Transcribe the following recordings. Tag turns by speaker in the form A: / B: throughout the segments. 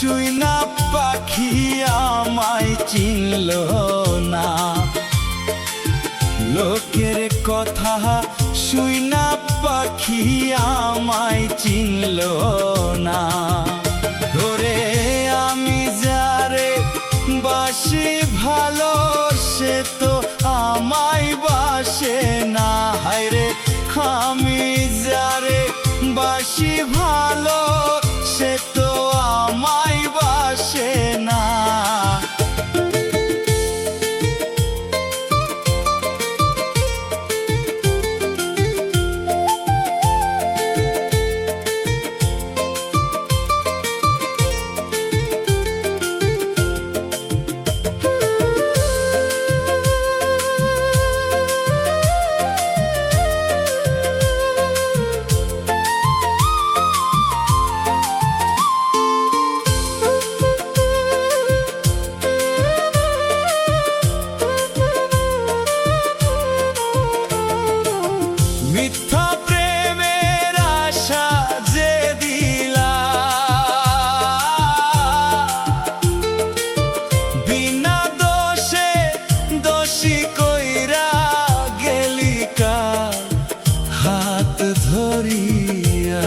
A: শুইনা পাখি আমায় চিনল না। লোকের কথা শুইনা পাখি আমায় চিনল না। ধরে আমি যারে বাসি ভালো সে তো আমায় বাসে না। হায়রে আমি যারে বাসি ভালো সে তো আমায় বাসে না। মিথ্যা প্রেমের আশা যে দিলা, বিনা দোষে দোষী কইরা গেলিকা হাত ধরিয়া।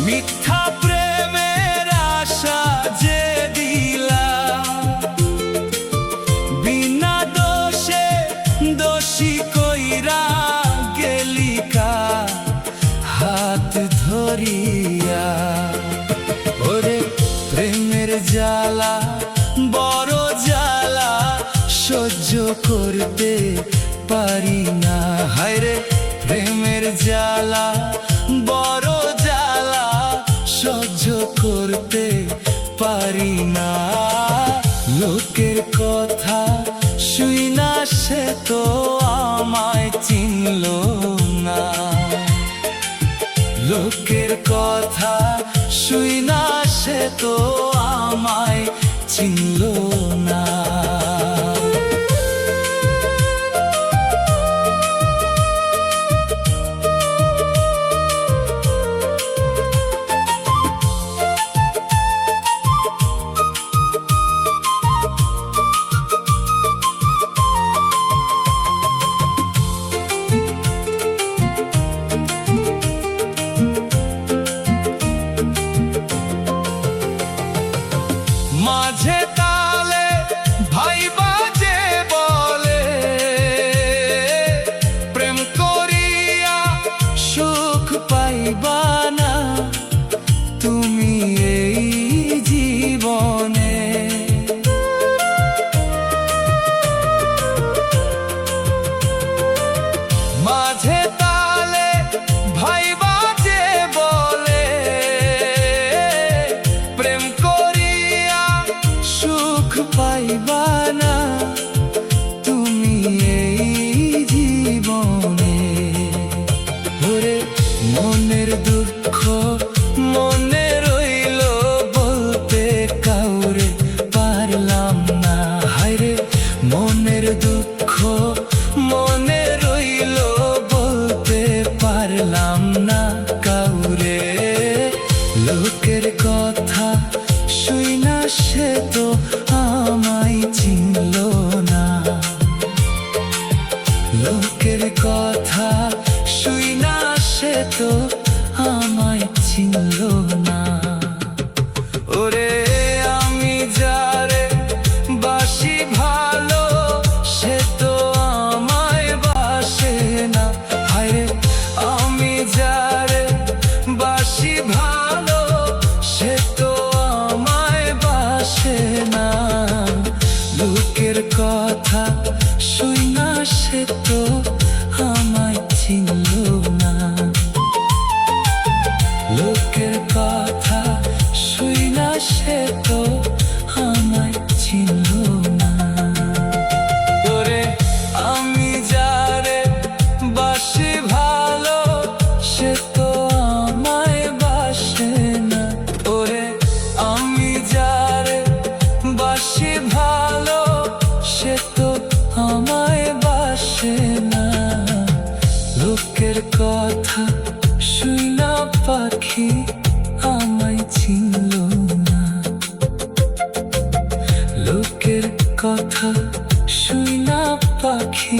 A: মিথ্যা প্রেমের আশা যে দিলা, বিনা দোষে দোষী কইরা গেলিকা হাত ধরিয়া। ওরে প্রেমের জ্বালা বড় জ্বালা সহ্য করতে পারি না। হায়রে প্রেমের জ্বালা বড় জ্বালা সহ্য করতে পারি না। লোকের কথা শুইনা সে তো আমায় চিনল না। লোকের কথা শুইনা সে তো আমায় চিনল না। মাঝে তালে ভাই বাজে বলে, প্রেম করিয়া সুখ পাইবা না তুমি এই জীবনে। মাঝে তালে ভাই বাজে বলে, প্রেম সুখ পাইবা না তুমি এই জীবনে। ওরে মনের দুঃখ মনে রইল বলতে কাউরে পারলাম না। হায়রে মনের দুঃখ মনে রইল বলতে পারলাম না কাউরে। লোকের কথা শুইনা সে তো আমায় চিনল না। লোকের কথা শুইনা সে তো আমায় চিনল না। ওরে আমি যারে বাসি ভালো সে তো আমায় বাসে না। হায়রে আমি যারে বাসি ভালো সে তো আমায় বাসে না। লোকের কথা শুইনা সে তো আমায় চিনল না। লোকের পাখি